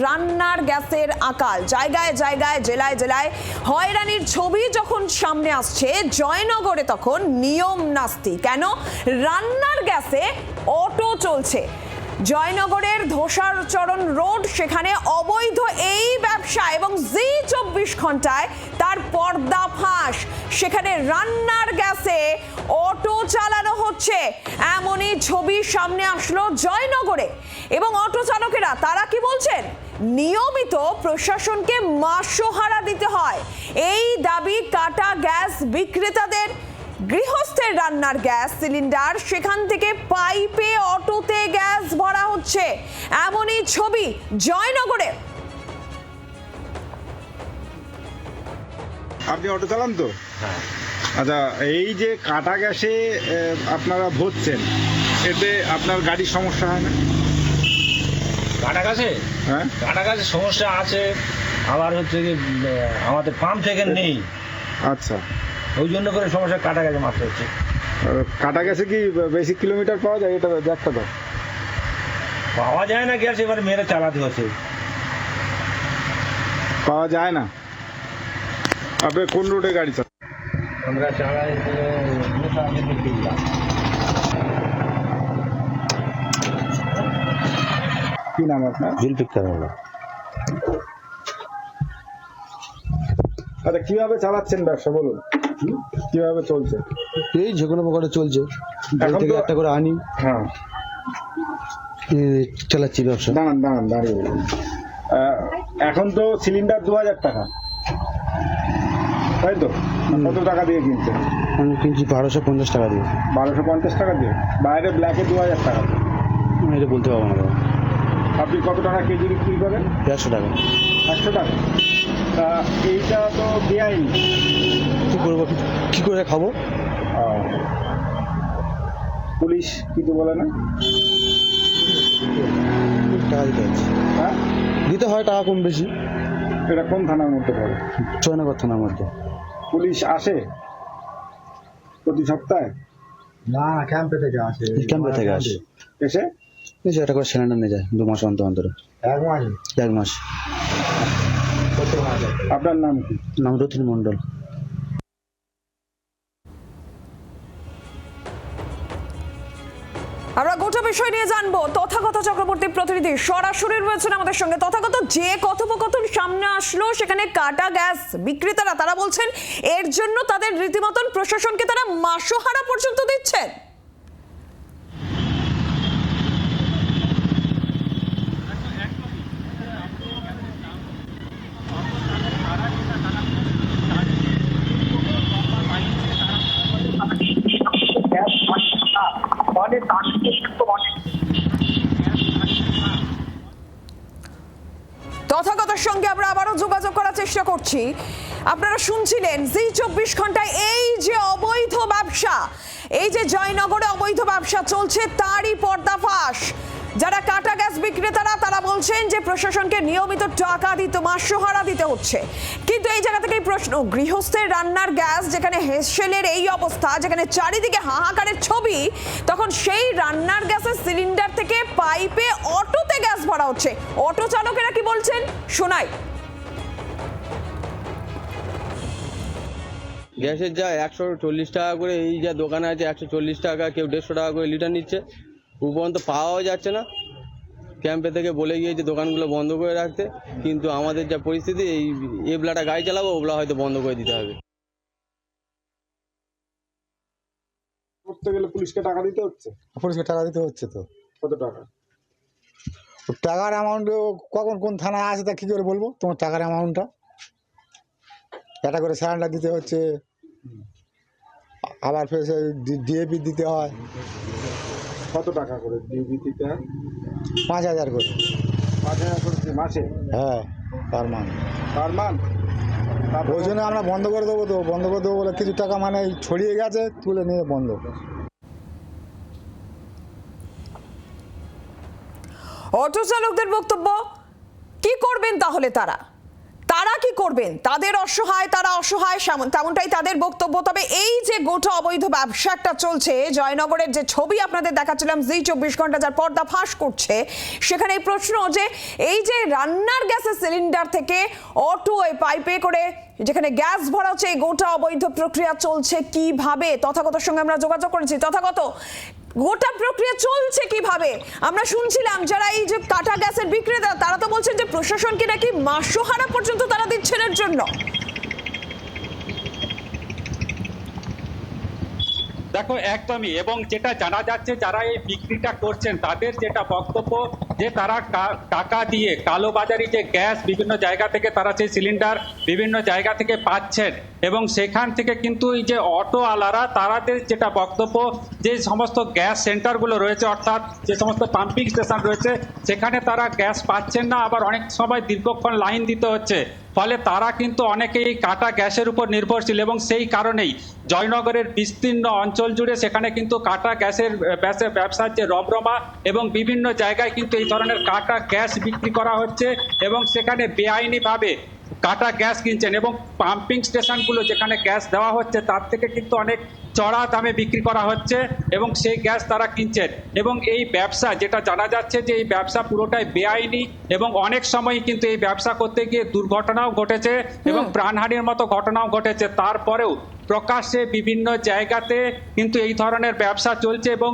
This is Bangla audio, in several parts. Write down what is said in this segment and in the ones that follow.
রান্নার গ্যাসের আকাল। জায়গায় জায়গায়, জেলায় জেলায় হয়রানির ছবি যখন সামনে আসছে, জয়নগরে তখন নিয়ম নাস্তি। কেন? রান্নার গ্যাসে অটো চলছে। জয়নগরের ধোসারচরণ রোড, সেখানে অবৈধ এই ব্যবসা এবং জি 24 ঘন্টায় তার পর্দাফাঁস। সেখানে রান্নার গ্যাসে অটো চালানো হচ্ছে, এমনই ছবি সামনে আসলো জয়নগরে। এবং অটো চালকেরা তারা কি বলছেন? নিয়মিত প্রশাসনকে মাসোহারা দিতে হয়, এই দাবি কাটা গ্যাস বিক্রেতাদের। গৃহস্থের রান্নার গ্যাস সিলিন্ডার, সেখান থেকে পাইপে অটোতে গ্যাস ভরা হচ্ছে, এমনই ছবি জয়নগরে। আপনি অটো চালান তো? আচ্ছা, এই যে কাটা গ্যাসে আপনারা ভরছেন, এতে আপনার গাড়ির সমস্যা হয় না? কাটা গাছে? হ্যাঁ, কাটা গাছের সমস্যা আছে, আবার হচ্ছে কি আমাদের পাম্প থেকে নেই, আচ্ছা, ওই জন্য করে সমস্যা কাটা গাছে মারতে হচ্ছে। কাটা গ্যাসে কি বেশি কিলোমিটার পাওয়া যায়? এটা দেখা তো পাওয়া যায় না গ্যাস, এবার মেরে চালাতে হচ্ছে। পাওয়া যায় না। আপনি কোন রোডে গাড়ি চালান? আমরা চালাই কি নাম আপনার? জুলফিকার মোল্লা। আচ্ছা, কিভাবে চালাচ্ছেন ব্যবসা বলুন, কিভাবে চলছে? এই যে কোনো প্রকারে চলছে, এখন থেকে তো একটা করে আনি, হ্যাঁ, চালাচ্ছি ব্যবসা। দাঁড়ান দাঁড়িয়ে বলুন। এখন তো সিলিন্ডার 2000 টাকা, তাই তো? কত টাকা দিয়ে কিনছেন? আমি কিনছি 1250 টাকা দিয়ে। 1250 টাকা দিয়ে, বাইরে ব্ল্যাকে 2000 টাকা। আমি এটা বলতে পারবো না দাদা। আপনি কত টাকা কেজি বিক্রি করেন? 150 টাকা। 100 টাকা। তা এইটা তো বেআইনি। কি করবো, কি করে খাবো? পুলিশ কিছু বলে না? টাকা দিতে হচ্ছে, হ্যাঁ, দিতে হয় টাকা কম বেশি। এটা কোন থানার মধ্যে পড়ে? জয়নগর থানার মধ্যে। পুলিশ আসে প্রতি সপ্তাহে? না, ক্যাম্পে থেকে আসে। ক্যাম্পে থেকে আসে, এসে এসে একটা করে সিলিন্ডার নিয়ে যায় 2 মাস অন্তর অন্তরে। 1 মাস? 1 মাস। আপনার নাম কি? নাম রতিন মণ্ডল। আমরা গোটা বিষয় নিয়ে জানবো। তথাগত চক্রবর্তী প্রতিনিধি সরাসরি রয়েছেন আমাদের সঙ্গে। তথাগত, যে কথোপকথন সামনে আসলো, সেখানে কাটা গ্যাস বিক্রেতারা তারা বলছেন এর জন্য তাদের রীতিমতন প্রশাসনকে তারা মাসোহারা পর্যন্ত দিচ্ছেন। তথাগতের সঙ্গে আমরা আবারও যোগাযোগ করার চেষ্টা করছি। আপনারা শুনছিলেন জি 24 ঘন্টায় এই যে অবৈধ ব্যবসা, এই যে জয়নগরে অবৈধ ব্যবসা চলছে, তারই পর্দাফাঁস। যারা কাটা গ্যাস বিক্রেতারা তারা বলছেন যে প্রশাসনকে নিয়মিত টাকা দিতে, মাসোহারা দিতে হচ্ছে। কিন্তু এই জায়গা থেকেই প্রশ্ন, গৃহস্থের রান্নার গ্যাস যেখানে হেসেলের এই অবস্থা, যেখানে চারিদিকে হাহাকারের ছবি, তখন সেই রান্নার গ্যাসের সিলিন্ডার থেকে পাইপে অটোতে গ্যাস ভরা হচ্ছে। অটো চালকেরা কি বলছেন শোনাই। গ্যাসের যা 140 টাকা করে, এই যা দোকানে আছে 140 টাকা, কেউ 150 টাকা করে লিটার নিচ্ছে, উপরন্ত পাওয়াও যাচ্ছে না। ক্যাম্পে থেকে বলে গিয়েছে দোকানগুলো বন্ধ করে রাখতে, কিন্তু আমাদের যা পরিস্থিতি, এই এবলাটা গাড়ি চালাবো, ওগুলা হয়তো বন্ধ করে দিতে হবে। করতে গেলে পুলিশকে টাকা দিতে হচ্ছে? পুলিশকে টাকা দিতে হচ্ছে তো। কত টাকা? টাকার অ্যামাউন্ট কখন কোন থানায় আছে তা কী করে বলবো তোমার টাকার অ্যামাউন্টটা? একটা করে সিলিন্ডার দিতে হচ্ছে, আবার ফের ডিএপি দিতে হয়। কত টাকা করে ডিউটি দিতে হয়? 5000 করে। 5000 করে মাসে? হ্যাঁ, পার মান। পার মান? ওই জন্য আমরা বন্ধ করে দেবো তো, বন্ধ করে দেবো বলে কিছু টাকা মানে ছড়িয়ে গেছে, তুলে নিয়ে বন্ধ। অটো চালকদের বক্তব্য, কি করবেন তাহলে তারা কি করবেন? তাদের অসহায়, তারা অসহায়, তেমনটাই তাদের বক্তব্য। তবে এই যে গোটা অবৈধ ব্যবসাটা চলছে, জয়নগরের যে ছবি আপনাদের দেখাচ্ছিলাম জি24 ঘন্টা, যার পর্দা ফাঁস করছে, সেখানে এই প্রশ্ন যে এই যে রান্নার গ্যাসের সিলিন্ডার থেকে অটো পাইপে করে যেখানে গ্যাস ভরা হচ্ছে, এই গোটা অবৈধ প্রক্রিয়া চলছে কিভাবে? তথাগতর সঙ্গে আমরা যোগাযোগ করেছি। তথাগত, গোটা প্রক্রিয়া চলছে কিভাবে? আমরা শুনছিলাম যারা এই যে কাটা গ্যাসের বিক্রেতা, তারা তো বলছেন যে প্রশাসনকে নাকি মাসোহারা পর্যন্ত তারা দিচ্ছেন এর জন্য। দেখো একদমই, এবং যেটা জানা যাচ্ছে যারা এই বিক্রিটা করছেন তাদের যেটা বক্তব্য যে তারা টাকা দিয়ে কালোবাজারি যে গ্যাস বিভিন্ন জায়গা থেকে তারা সেই সিলিন্ডার বিভিন্ন জায়গা থেকে পাচ্ছেন, এবং সেখান থেকে কিন্তু এই যে অটো আলারা তাদের যেটা বক্তব্য যে সমস্ত গ্যাস সেন্টারগুলো রয়েছে, অর্থাৎ যে সমস্ত পাম্পিং স্টেশন রয়েছে, সেখানে তারা গ্যাস পাচ্ছেন না, আবার অনেক সময় দীর্ঘক্ষণ লাইন দিতে হচ্ছে। ফলে তারা কিন্তু অনেকেই কাটা গ্যাসের উপর নির্ভরশীল, এবং সেই কারণেই জয়নগরের বিস্তীর্ণ অঞ্চল জুড়ে সেখানে কিন্তু কাটা গ্যাসের ব্যবসার যে রমরমা, এবং বিভিন্ন জায়গায় কিন্তু এই ধরনের কাটা গ্যাস বিক্রি করা হচ্ছে, এবং সেখানে বেআইনিভাবে কাটা গ্যাস কিনছেন, এবং পাম্পিং স্টেশনগুলো যেখানে গ্যাস দেওয়া হচ্ছে তার থেকে কিন্তু অনেক চড়া দামে বিক্রি করা হচ্ছে, এবং সেই গ্যাস তারা কিনছেন। এবং এই ব্যবসা যেটা জানা যাচ্ছে যে এই ব্যবসা পুরোটাই বেআইনি, এবং অনেক সময় কিন্তু এই ব্যবসা করতে গিয়ে দুর্ঘটনাও ঘটেছে এবং প্রাণহানির মতো ঘটনাও ঘটেছে। তারপরেও প্রকাশ্যে বিভিন্ন জায়গাতে কিন্তু এই ধরনের ব্যবসা চলছে, এবং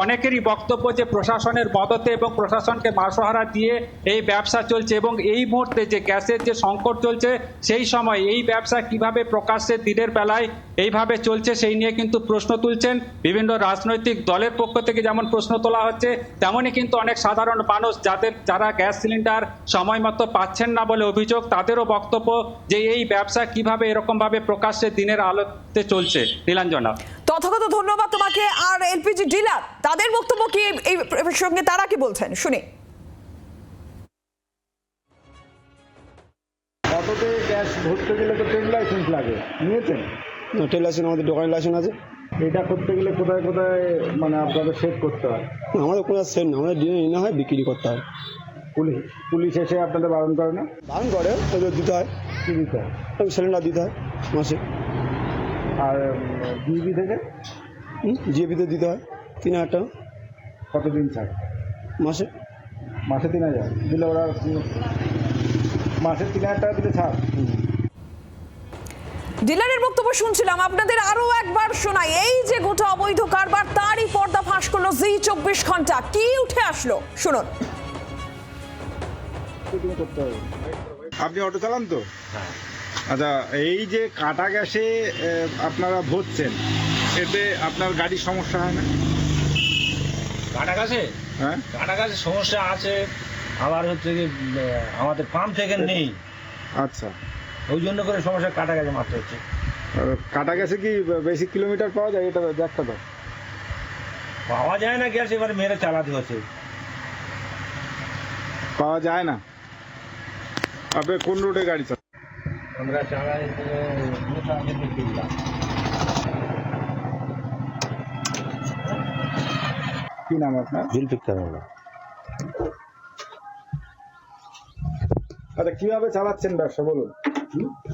অনেকেরই বক্তব্য যে প্রশাসনের মদতে এবং প্রশাসনকে মাসোহারা দিয়ে এই ব্যবসা চলছে, এবং এই মুহূর্তে যে গ্যাসের যে সংকট চলছে সেই সময় এই ব্যবসা কিভাবে প্রকাশ্যে দিনের বেলায় এইভাবে চলছে সেই নিয়ে কিন্তু প্রশ্ন তুলছেন বিভিন্ন রাজনৈতিক দলের পক্ষ থেকে। যেমন প্রশ্ন তোলা হচ্ছে, তেমনই কিন্তু অনেক সাধারণ মানুষ যারা গ্যাস সিলিন্ডার সময় মতো পাচ্ছেন না বলে অভিযোগ, তাদেরও বক্তব্য যে এই ব্যবসা কিভাবে এরকমভাবে প্রকাশ্যে দিনের আলোতে চলছে। নীলাঞ্জনা। তথাগত, ধন্যবাদ তোমাকে। আর এলপিজি ডিলার, তাদের বক্তব্য কি এই প্রসঙ্গে, তারা কি বলছেন শুনি। অটোতে গ্যাস ভরতে গেলে তো ট্রেড লাইসেন্স লাগে, নিয়েছেন? ট্রেড লাইসেন্স আমাদের দোকানের লাইসেন্স আছে। এটা করতে গেলে কোথায় কোথায় মানে আপনাদের সেট করতে হয়? আমাদের কোনো সেট না, আমাদের ডিএ না হয় বিক্রি করতে হয়। পুলিশ এসে আপনাদের বারণ করে না? বারণ করে, ওদের দিতে হয়। কি দিতে হয়? সিলিন্ডার দিতে হয় মাসে। আর জিবি থেকে জিএপিতে দিতে হয় 3000 টাকা। কতদিন ছাড়? মাসে 3000 দিলে ওরা মাসে 3000 টাকা দিলে ছাড়। ডিলারের বক্তব্য শুনছিলাম, আপনাদের আরো একবার শোনাই। এই যে গোটা অবৈধ কারবার, তারই পর্দা ফাঁস করলো জি24 ঘন্টা। কি উঠে আসলো শুনুন। আপনি অটো চালান তো? হ্যাঁ। আচ্ছা, এই যে কাটা গ্যাসে আপনারা ভরছেন, এতে আপনার গাড়ির সমস্যা হয় না? কাটা গাছে হ্যাঁ, কাটা গাছের সমস্যা আছে, আবার হচ্ছে কি আমাদের পাম্প থেকে নেই, আচ্ছা। ওই জন্য করে সমস্যা কাটা গাছে মারতে হচ্ছে। কাটা গ্যাসে কি বেশি কিলোমিটার পাওয়া যায়? এটা দেখা দাও। পাওয়া যায় না গ্যাস, এবারে মেরে চালাতে হচ্ছে। পাওয়া যায় না? আপনি কোন রোডে গাড়ি চালান? আমরা চালাই কি নাম আপনার? জুলফিকার মোল্লা। আচ্ছা, কিভাবে চালাচ্ছেন ব্যবসা বলুন,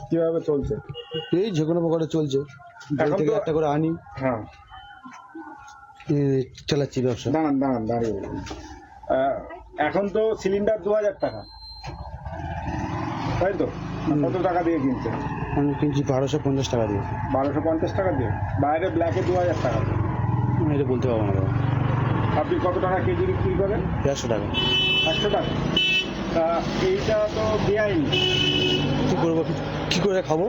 কিভাবে চলছে? এই যে কোনো প্রকারে চলছে, এখন থেকে তো- একটা করে আনি, হ্যাঁ, চালাচ্ছি ব্যবসা। দাঁড়ান দাঁড়িয়ে বলুন। এখন তো সিলিন্ডার 2000 টাকা, তাই তো? কত টাকা দিয়ে কিনছেন? আমি কিনছি 1250 টাকা দিয়ে। 1250 টাকা দিয়ে, বাইরে ব্ল্যাকে 2000 টাকা দিয়ে। আমি এটা বলতে পারবো না দাদা। আপনি কত টাকা কেজি বিক্রি করেন? 150 টাকা। 100 টাকা। তা এইটা তো বেআইনি। কী করবো, কী করে খাবো?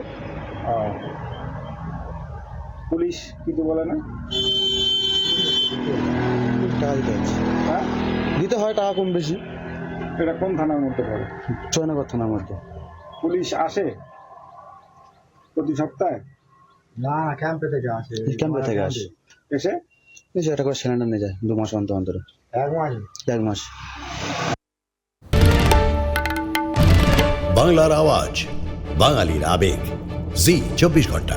পুলিশ কিছু বলে না? টাকা দিতে হচ্ছে, হ্যাঁ, দিতে হয় টাকা কম বেশি। এটা কোন থানার মধ্যে পড়ে? জয়নগর থানার মধ্যে। পুলিশ আসে প্রতি সপ্তাহে? না, ক্যাম্পে থেকে আসে। ক্যাম্পে থেকে আসে, এসে এসে একটা করে সিলিন্ডার নিয়ে যায় 2 মাস অন্তর অন্তরে। 1 মাস। বাংলার আওয়াজ, বাঙালির আবেগ, জি24 ঘন্টা।